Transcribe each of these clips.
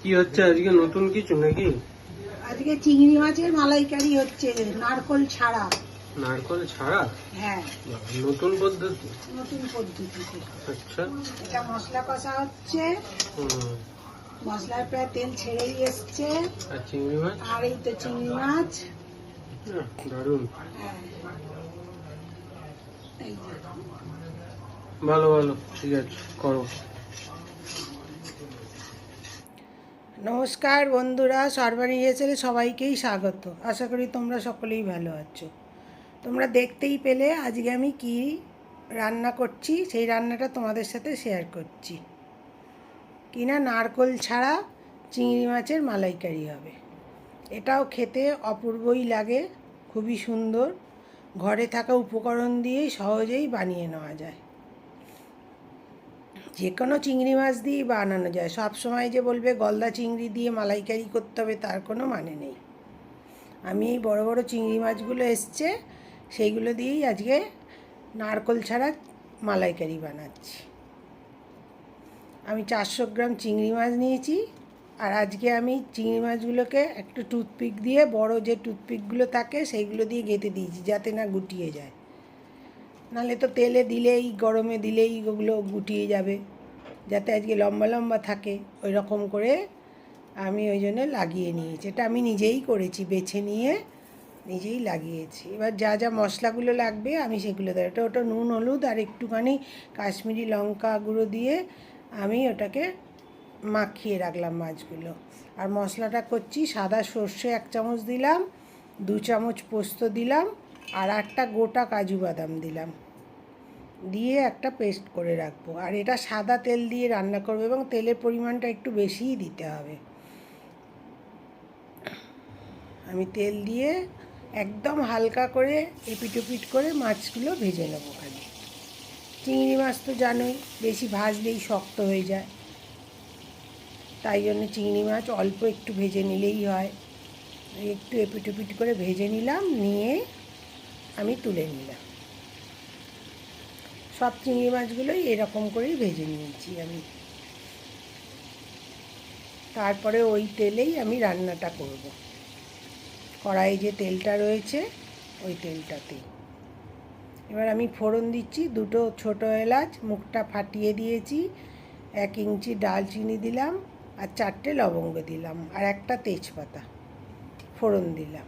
কি হচ্ছে আজকে নতুন কিছু নাকি? আজকে চিংড়ি মাছের মালাইকারি হচ্ছে, নারকোল ছাড়া। নারকল ছাড়া? হ্যাঁ, নতুন পদ্ধতি। নতুন পদ্ধতিতে। আচ্ছা। এটা মশলা কষা হচ্ছে, হুম। মশলার প্রায় তেল ছেড়েই এসছে। আর চিংড়ি মাছ? আর এই তো চিংড়ি মাছ। দারুণ। হ্যাঁ, এই যে। ভালো ভালো, ঠিক আছে, করো। নমস্কার বন্ধুরা, সর্বাণী হেসেলে সবাইকেই স্বাগত। আশা করি তোমরা সকলেই ভালো আছো। তোমরা দেখতেই পেলে আজকে আমি কি রান্না করছি, সেই রান্নাটা তোমাদের সাথে শেয়ার করছি। কিনা নারকোল ছাড়া চিংড়ি মাছের মালাইকারি হবে। এটাও খেতে অপূর্বই লাগে, খুবই সুন্দর। ঘরে থাকা উপকরণ দিয়েই সহজেই বানিয়ে নেওয়া যায়। যে কোনো চিংড়ি মাছ দিয়েই বানানো যায়। সব সময় যে বলবে গলদা চিংড়ি দিয়ে মালাইকারি করতে হবে তার কোনো মানে নেই। আমি এই বড় বড় চিংড়ি মাছগুলো এসছে, সেইগুলো দিয়েই আজকে নারকোল ছাড়া মালাইকারি বানাচ্ছি। আমি 400 গ্রাম চিংড়ি মাছ নিয়েছি। আর আজকে আমি চিংড়ি মাছগুলোকে একটু টুথপিক দিয়ে, বড় যে টুথপিকগুলো থাকে সেইগুলো দিয়ে গেঁথে দিয়েছি, যাতে না গুটিয়ে যায়। নাহলে তো তেলে দিলেই, গরমে দিলেই ওগুলো গুটিয়ে যাবে। যাতে আজকে লম্বা লম্বা থাকে, ওই রকম করে আমি ওই জন্য লাগিয়ে নিয়েছি। এটা আমি নিজেই করেছি, বেছে নিয়ে নিজেই লাগিয়েছি। এবার যা যা মশলাগুলো লাগবে আমি সেগুলো দেবো। ওটা নুন, হলুদ আর একটুখানি কাশ্মীরি লঙ্কা গুঁড়ো দিয়ে আমি ওটাকে মাখিয়ে রাখলাম মাছগুলো। আর মশলাটা করছি, সাদা সর্ষে 1 চামচ দিলাম, 2 চামচ পোস্ত দিলাম, আর 8টা গোটা কাজু বাদাম দিলাম, দিয়ে একটা পেস্ট করে রাখবো। আর এটা সাদা তেল দিয়ে রান্না করবো এবং তেলের পরিমাণটা একটু বেশিই দিতে হবে। আমি তেল দিয়ে একদম হালকা করে এপিট ওপিট করে মাছগুলো ভেজে নেবো। খালি চিংড়ি মাছ তো জানোই, বেশি ভাজলেই শক্ত হয়ে যায়, তাই জন্য চিংড়ি মাছ অল্প একটু ভেজে নিলেই হয়। একটু এপিট ওপিট করে ভেজে নিলাম, নিয়ে আমি তুলে নিলাম। সব চিংড়ি মাছগুলোই এরকম করেই ভেজে নিয়েছি আমি। তারপরে ওই তেলেই আমি রান্নাটা করব। কড়াইয়ে যে তেলটা রয়েছে ওই তেলটাতেই এবার আমি ফোড়ন দিচ্ছি। 2টো ছোটো এলাচ মুখটা ফাটিয়ে দিয়েছি, 1 ইঞ্চি ডালচিনি দিলাম, আর 4টে লবঙ্গ দিলাম, আর একটা তেজপাতা ফোড়ন দিলাম।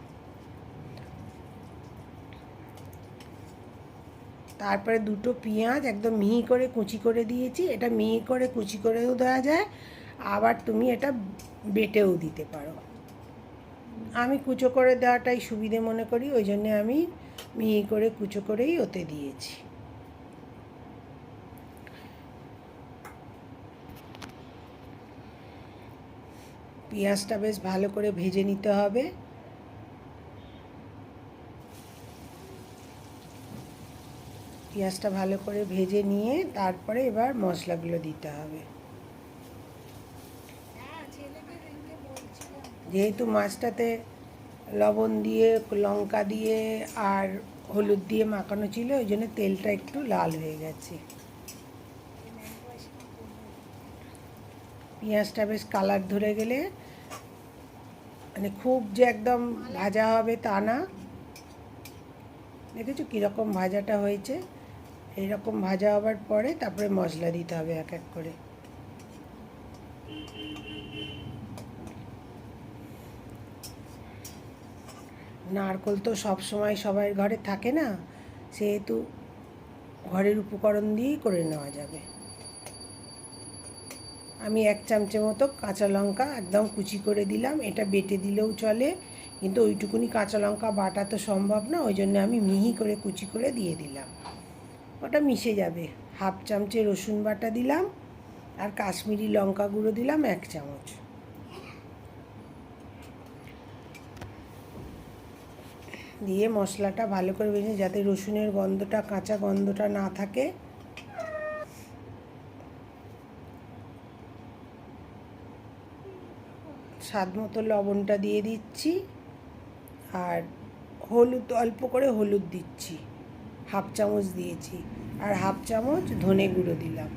তারপরে 2টো পেঁয়াজ একদম মিহি করে কুচি করে দিয়েছি। এটা মিহি করে কুচি করেও দেওয়া যায়, আবার তুমি এটা বেটেও দিতে পারো। আমি কুচো করে দেওয়াটাই সুবিধে মনে করি, ওই জন্যে আমি মিহি করে কুচো করেই ওতে দিয়েছি। পেঁয়াজটা বেশ ভালো করে ভেজে নিতে হবে। পেঁয়াজটা ভালো করে ভেজে নিয়ে তারপরে এবার মশলাগুলো দিতে হবে। যেহেতু মাছটাতে লবণ দিয়ে, লঙ্কা দিয়ে আর হলুদ দিয়ে মাখানো ছিল, ওই জন্য তেলটা একটু লাল হয়ে গেছে। পেঁয়াজটা বেশ কালার ধরে গেলে, মানে খুব যে একদম ভাজা হবে তা না, দেখেছো কীরকম ভাজাটা হয়েছে? এইরকম ভাজা হবার পরে তারপরে মশলা দিতে হবে এক এক করে। নারকোল তো সব সময় সবার ঘরে থাকে না, সেহেতু ঘরের উপকরণ দিয়েই করে নেওয়া যাবে। আমি 1 চামচের মতো কাঁচা লঙ্কা একদম কুচি করে দিলাম। এটা বেটে দিলেও চলে, কিন্তু ওইটুকুনি কাঁচা লঙ্কা বাটা তো সম্ভব না, ওই জন্য আমি মিহি করে কুচি করে দিয়ে দিলাম। ওটা মিশে যাবে। 1/2 চামচে রসুন বাটা দিলাম, আর কাশ্মীরি লঙ্কা গুঁড়ো দিলাম 1 চামচ। দিয়ে মশলাটা ভালো করে ভেজে, যাতে রসুনের গন্ধটা, কাঁচা গন্ধটা না থাকে। স্বাদ মতো লবণটা দিয়ে দিচ্ছি, আর হলুদ অল্প করে হলুদ দিচ্ছি, 1/2 চামচ দিয়েছি, আর 1/2 চামচ ধনে গুঁড়ো দিলাম।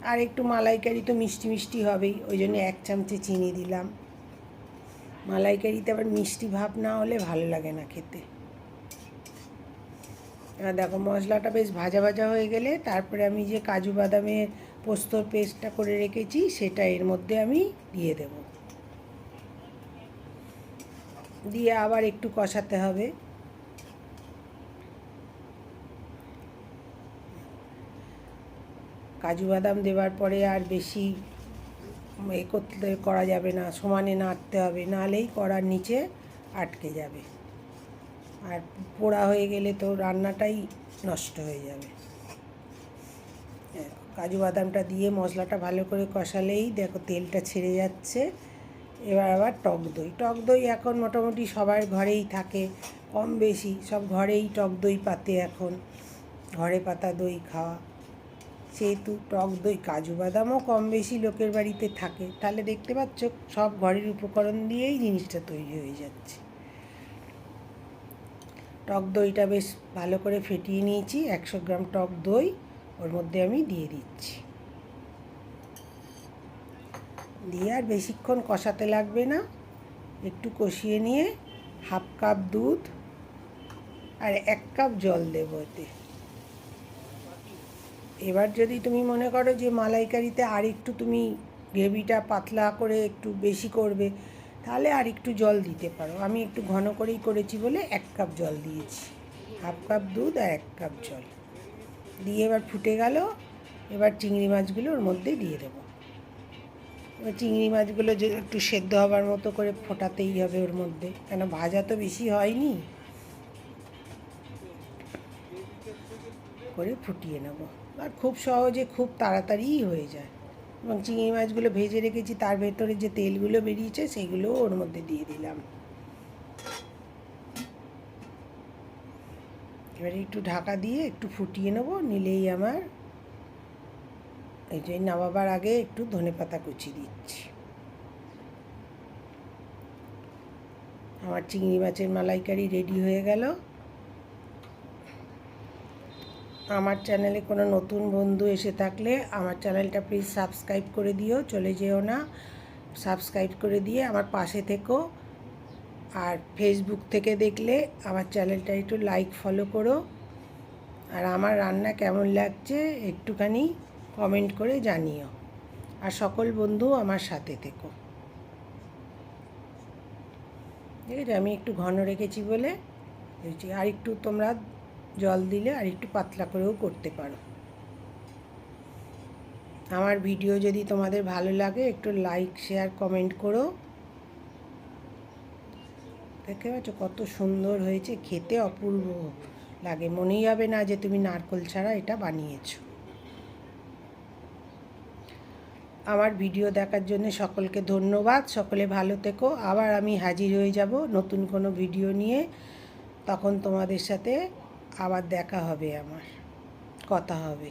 আর একটু মালাইকারি তো মিষ্টি মিষ্টি হবেই, ওই জন্য 1 চামচে চিনি দিলাম। মালাইকারিতে আবার মিষ্টি ভাব না হলে ভালো লাগে না খেতে। আর দেখো মশলাটা বেশ ভাজা ভাজা হয়ে গেলে তারপরে আমি যে কাজু বাদামের পোস্তর পেস্টটা করে রেখেছি সেটা এর মধ্যে আমি দিয়ে দেব। দিয়ে আবার একটু কষাতে হবে। কাজু বাদাম দেওয়ার পরে আর বেশি করা যাবে না, সমানে নাড়তে হবে, নাহলেই কড়ার নিচে আটকে যাবে, আর পোড়া হয়ে গেলে তো রান্নাটাই নষ্ট হয়ে যাবে। কাজু বাদামটা দিয়ে মশলাটা ভালো করে কষালেই দেখো তেলটা ছেড়ে যাচ্ছে। এবার আবার টক দই এখন মোটামুটি সবার ঘরেই থাকে, কম বেশি সব ঘরেই টক দই পাতে, এখন ঘরে পাতা দই খাওয়া, সেহেতু টক দই কাজু বাদামও কম বেশি লোকের বাড়িতে থাকে। তাহলে দেখতে পাচ্ছ সব ঘরের উপকরণ দিয়েই জিনিসটা তৈরি হয়ে যাচ্ছে। টক দইটা বেশ ভালো করে ফেটিয়ে নিয়েছি, 100 গ্রাম টক দই ওর মধ্যে আমি দিয়ে দিচ্ছি। দিয়ে আর বেশিক্ষণ কষাতে লাগবে না, একটু কষিয়ে নিয়ে 1/2 কাপ দুধ আর 1 কাপ জল দেবো এতে। এবার যদি তুমি মনে করো যে মালাইকারিতে আর একটু তুমি গ্রেভিটা পাতলা করে একটু বেশি করবে, তাহলে আর একটু জল দিতে পারো। আমি একটু ঘন করেই করেছি বলে 1 কাপ জল দিয়েছি, 1/2 কাপ দুধ আর 1 কাপ জল দিয়ে এবার ফুটে গেল। এবার চিংড়ি মাছগুলো ওর মধ্যে দিয়ে দেবো। এবার চিংড়ি মাছগুলো যে একটু সেদ্ধ হবার মতো করে ফোটাতেই হবে ওর মধ্যে, কেন ভাজা তো বেশি হয়নি, করে ফুটিয়ে নেব। আর খুব সহজে খুব তাড়াতাড়িই হয়ে যায়। এবং চিংড়ি মাছগুলো ভেজে রেখেছি, তার ভেতরে যে তেলগুলো বেরিয়েছে সেইগুলোও ওর মধ্যে দিয়ে দিলাম। এবারে একটু ঢাকা দিয়ে একটু ফুটিয়ে নেব, নিলেই আমার এই যে নামাবার আগে একটু ধনেপাতা কুচি দিচ্ছি। আমার চিংড়ি মাছের মালাইকারি রেডি হয়ে গেল। আমার চ্যানেলে কোনো নতুন বন্ধু এসে থাকলে আমার চ্যানেলটা প্লিজ সাবস্ক্রাইব করে দিও, চলে যেও না, সাবস্ক্রাইব করে দিয়ে আমার পাশে থেকো। আর ফেসবুক থেকে দেখলে আমার চ্যানেলটা একটু লাইক ফলো করো। আর আমার রান্না কেমন লাগছে একটুখানি কমেন্ট করে জানিও। আর সকল বন্ধু আমার সাথে থেকো। ঠিক আছে, আমি একটু ঘন রেখেছি বলে আর একটু তোমরা জল দিলে আর একটু পাতলা করেও করতে পারো। আমার ভিডিও যদি তোমাদের ভালো লাগে একটু লাইক শেয়ার কমেন্ট করো। দেখতে পাচ্ছ কত সুন্দর হয়েছে, খেতে অপূর্ব লাগে, মনেই হবে না যে তুমি নারকেল ছাড়া এটা বানিয়েছো। আমার ভিডিও দেখার জন্য সকলকে ধন্যবাদ। সকলে ভালো থেকো। আবার আমি হাজির হয়ে যাব নতুন কোনো ভিডিও নিয়ে, তখন তোমাদের সাথে আবার দেখা হবে, আমার কথা হবে।